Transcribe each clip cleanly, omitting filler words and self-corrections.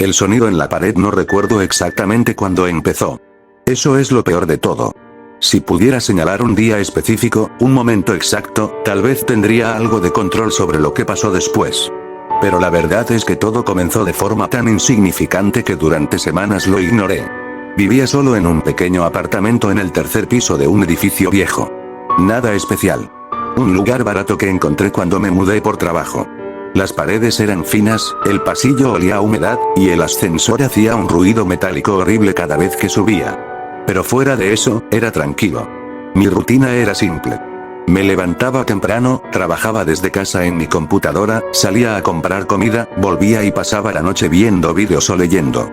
El sonido en la pared no recuerdo exactamente cuándo empezó. Eso es lo peor de todo. Si pudiera señalar un día específico, un momento exacto, tal vez tendría algo de control sobre lo que pasó después. Pero la verdad es que todo comenzó de forma tan insignificante que durante semanas lo ignoré. Vivía solo en un pequeño apartamento en el tercer piso de un edificio viejo. Nada especial. Un lugar barato que encontré cuando me mudé por trabajo. Las paredes eran finas, el pasillo olía a humedad, y el ascensor hacía un ruido metálico horrible cada vez que subía. Pero fuera de eso, era tranquilo. Mi rutina era simple. Me levantaba temprano, trabajaba desde casa en mi computadora, salía a comprar comida, volvía y pasaba la noche viendo vídeos o leyendo.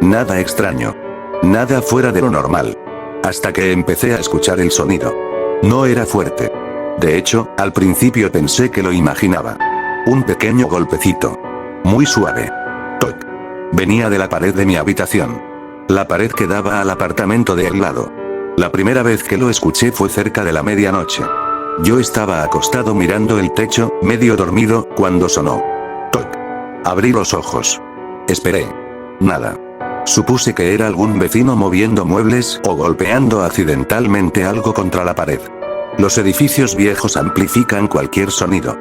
Nada extraño. Nada fuera de lo normal. Hasta que empecé a escuchar el sonido. No era fuerte. De hecho, al principio pensé que lo imaginaba. Un pequeño golpecito. Muy suave. Toc. Venía de la pared de mi habitación. La pared que daba al apartamento de al lado. La primera vez que lo escuché fue cerca de la medianoche. Yo estaba acostado mirando el techo, medio dormido, cuando sonó. Toc. Abrí los ojos. Esperé. Nada. Supuse que era algún vecino moviendo muebles o golpeando accidentalmente algo contra la pared. Los edificios viejos amplifican cualquier sonido.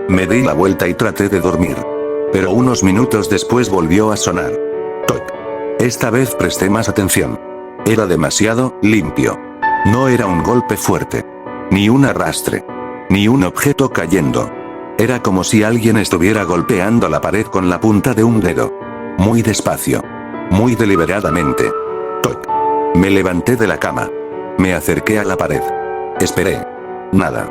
Me di la vuelta y traté de dormir. Pero unos minutos después volvió a sonar. Toc. Esta vez presté más atención. Era demasiado limpio. No era un golpe fuerte. Ni un arrastre. Ni un objeto cayendo. Era como si alguien estuviera golpeando la pared con la punta de un dedo. Muy despacio. Muy deliberadamente. Toc. Me levanté de la cama. Me acerqué a la pared. Esperé. Nada.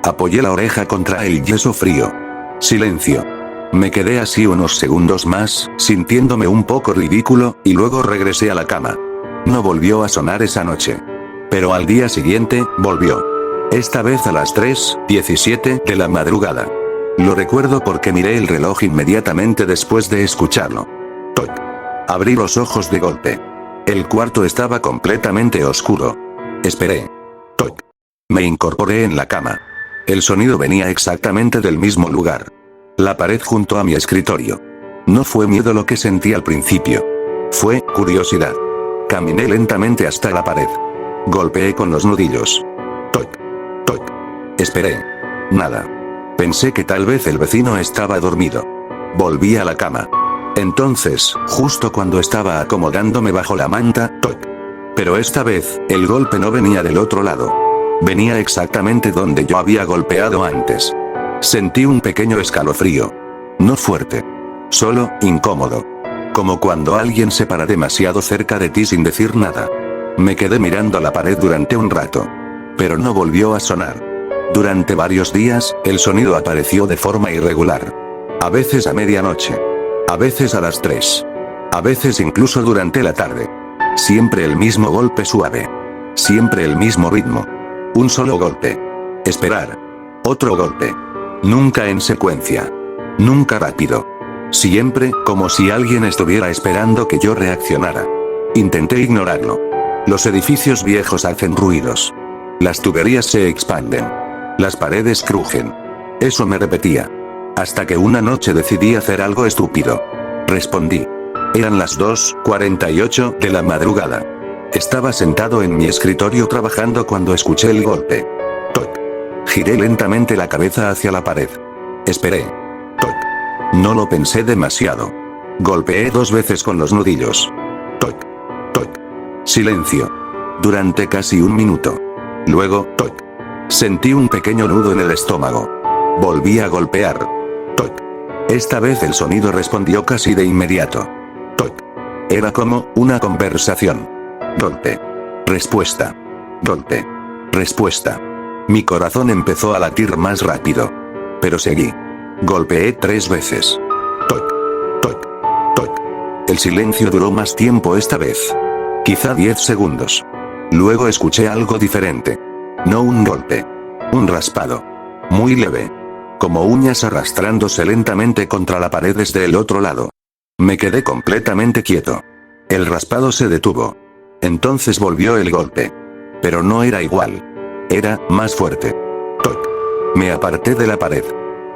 Apoyé la oreja contra el yeso frío. Silencio. Me quedé así unos segundos más, sintiéndome un poco ridículo, y luego regresé a la cama. No volvió a sonar esa noche. Pero al día siguiente, volvió. Esta vez a las 3:17 de la madrugada. Lo recuerdo porque miré el reloj inmediatamente después de escucharlo. Toc. Abrí los ojos de golpe. El cuarto estaba completamente oscuro. Esperé. Toc. Me incorporé en la cama. El sonido venía exactamente del mismo lugar. La pared junto a mi escritorio. No fue miedo lo que sentí al principio. Fue curiosidad. Caminé lentamente hasta la pared. Golpeé con los nudillos. Toc. Toc. Esperé. Nada. Pensé que tal vez el vecino estaba dormido. Volví a la cama. Entonces, justo cuando estaba acomodándome bajo la manta, toc. Pero esta vez, el golpe no venía del otro lado. Venía exactamente donde yo había golpeado antes. Sentí un pequeño escalofrío. No fuerte. Solo, incómodo. Como cuando alguien se para demasiado cerca de ti sin decir nada. Me quedé mirando la pared durante un rato. Pero no volvió a sonar. Durante varios días, el sonido apareció de forma irregular. A veces a medianoche. A veces a las 3. A veces incluso durante la tarde. Siempre el mismo golpe suave. Siempre el mismo ritmo. Un solo golpe. Esperar. Otro golpe. Nunca en secuencia. Nunca rápido. Siempre como si alguien estuviera esperando que yo reaccionara. Intenté ignorarlo. Los edificios viejos hacen ruidos. Las tuberías se expanden. Las paredes crujen. Eso me repetía. Hasta que una noche decidí hacer algo estúpido. Respondí. Eran las 2:48 de la madrugada. Estaba sentado en mi escritorio trabajando cuando escuché el golpe. Toc. Giré lentamente la cabeza hacia la pared. Esperé. Toc. No lo pensé demasiado. Golpeé 2 veces con los nudillos. Toc. Toc. Silencio. Durante casi un minuto. Luego, toc. Sentí un pequeño nudo en el estómago. Volví a golpear. Toc. Esta vez el sonido respondió casi de inmediato. Toc. Era como una conversación. Golpe. Respuesta. Golpe. Respuesta. Mi corazón empezó a latir más rápido. Pero seguí. Golpeé 3 veces. Toc. Toc. Toc. El silencio duró más tiempo esta vez. Quizá 10 segundos. Luego escuché algo diferente. No un golpe. Un raspado. Muy leve. Como uñas arrastrándose lentamente contra la pared desde el otro lado. Me quedé completamente quieto. El raspado se detuvo. Entonces volvió el golpe. Pero no era igual. Era más fuerte. Toc. Me aparté de la pared.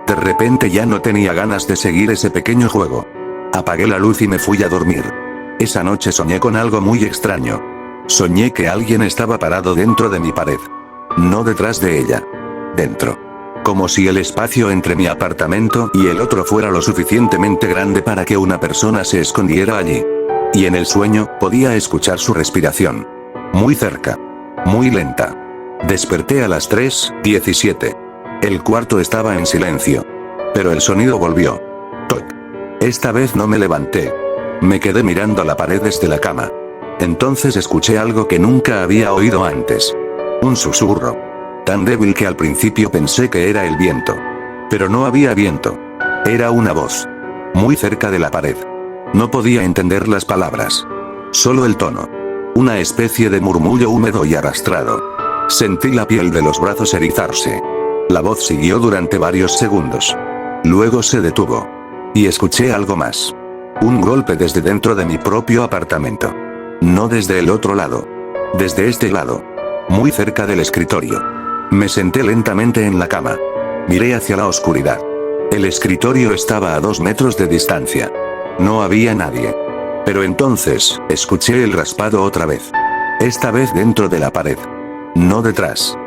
De repente ya no tenía ganas de seguir ese pequeño juego. Apagué la luz y me fui a dormir. Esa noche soñé con algo muy extraño. Soñé que alguien estaba parado dentro de mi pared. No detrás de ella. Dentro. Como si el espacio entre mi apartamento y el otro fuera lo suficientemente grande para que una persona se escondiera allí. Y en el sueño, podía escuchar su respiración. Muy cerca. Muy lenta. Desperté a las 3:17. El cuarto estaba en silencio. Pero el sonido volvió. Toc. Esta vez no me levanté. Me quedé mirando la pared desde la cama. Entonces escuché algo que nunca había oído antes. Un susurro. Tan débil que al principio pensé que era el viento. Pero no había viento. Era una voz. Muy cerca de la pared. No podía entender las palabras. Solo el tono. Una especie de murmullo húmedo y arrastrado. Sentí la piel de los brazos erizarse. La voz siguió durante varios segundos. Luego se detuvo. Y escuché algo más. Un golpe desde dentro de mi propio apartamento. No desde el otro lado. Desde este lado. Muy cerca del escritorio. Me senté lentamente en la cama. Miré hacia la oscuridad. El escritorio estaba a 2 metros de distancia. No había nadie. Pero entonces, escuché el raspado otra vez. Esta vez dentro de la pared. No detrás.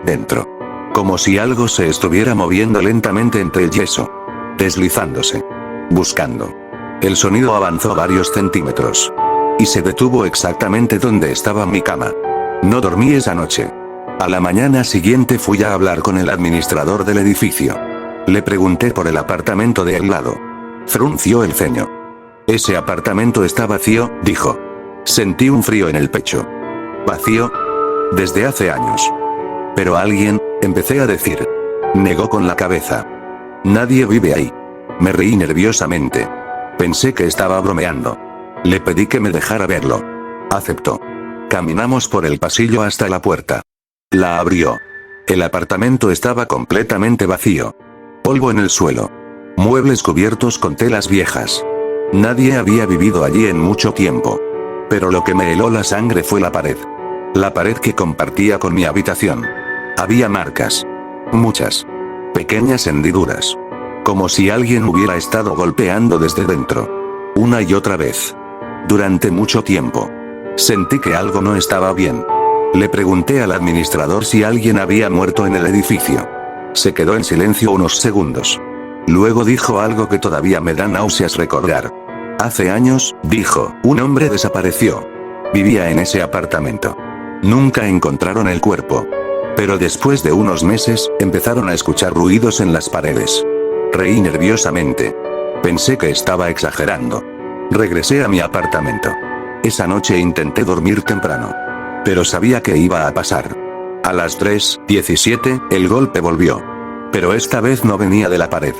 Dentro. Como si algo se estuviera moviendo lentamente entre el yeso. Deslizándose. Buscando. El sonido avanzó varios centímetros. Y se detuvo exactamente donde estaba mi cama. No dormí esa noche. A la mañana siguiente fui a hablar con el administrador del edificio. Le pregunté por el apartamento de al lado. Frunció el ceño. Ese apartamento está vacío, dijo. Sentí un frío en el pecho. ¿Vacío? Desde hace años. Pero alguien, empecé a decir. Negó con la cabeza. Nadie vive ahí. Me reí nerviosamente. Pensé que estaba bromeando. Le pedí que me dejara verlo. Aceptó. Caminamos por el pasillo hasta la puerta. La abrió. El apartamento estaba completamente vacío. Polvo en el suelo. Muebles cubiertos con telas viejas. Nadie había vivido allí en mucho tiempo. Pero lo que me heló la sangre fue la pared. La pared que compartía con mi habitación. Había marcas. Muchas. Pequeñas hendiduras. Como si alguien hubiera estado golpeando desde dentro. Una y otra vez. Durante mucho tiempo. Sentí que algo no estaba bien. Le pregunté al administrador si alguien había muerto en el edificio. Se quedó en silencio unos segundos. Luego dijo algo que todavía me da náuseas recordar. Hace años, dijo, un hombre desapareció. Vivía en ese apartamento. Nunca encontraron el cuerpo. Pero después de unos meses, empezaron a escuchar ruidos en las paredes. Reí nerviosamente. Pensé que estaba exagerando. Regresé a mi apartamento. Esa noche intenté dormir temprano. Pero sabía que iba a pasar. A las 3:17, el golpe volvió. Pero esta vez no venía de la pared.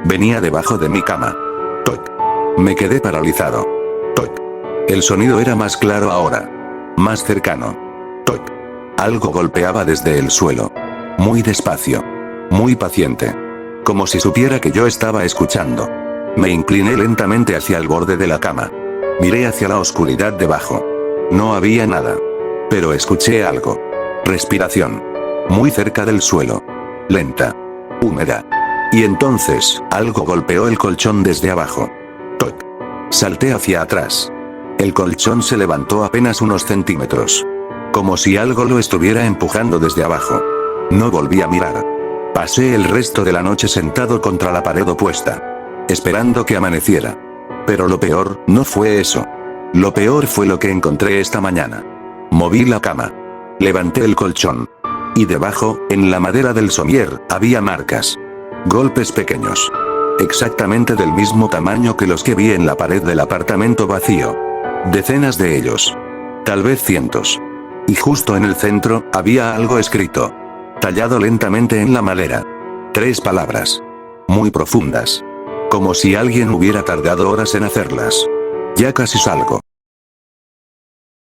Venía debajo de mi cama. Toc. Me quedé paralizado. Toc. El sonido era más claro ahora. Más cercano. Toc. Algo golpeaba desde el suelo. Muy despacio. Muy paciente. Como si supiera que yo estaba escuchando. Me incliné lentamente hacia el borde de la cama. Miré hacia la oscuridad debajo. No había nada. Pero escuché algo. Respiración. Muy cerca del suelo. Lenta. Húmeda. Y entonces, algo golpeó el colchón desde abajo. Toc. Salté hacia atrás. El colchón se levantó apenas unos centímetros. Como si algo lo estuviera empujando desde abajo. No volví a mirar. Pasé el resto de la noche sentado contra la pared opuesta. Esperando que amaneciera. Pero lo peor, no fue eso. Lo peor fue lo que encontré esta mañana. Moví la cama. Levanté el colchón. Y debajo, en la madera del somier, había marcas. Golpes pequeños. Exactamente del mismo tamaño que los que vi en la pared del apartamento vacío. Decenas de ellos. Tal vez cientos. Y justo en el centro, había algo escrito. Tallado lentamente en la madera. 3 palabras. Muy profundas. Como si alguien hubiera tardado horas en hacerlas. Ya casi salgo.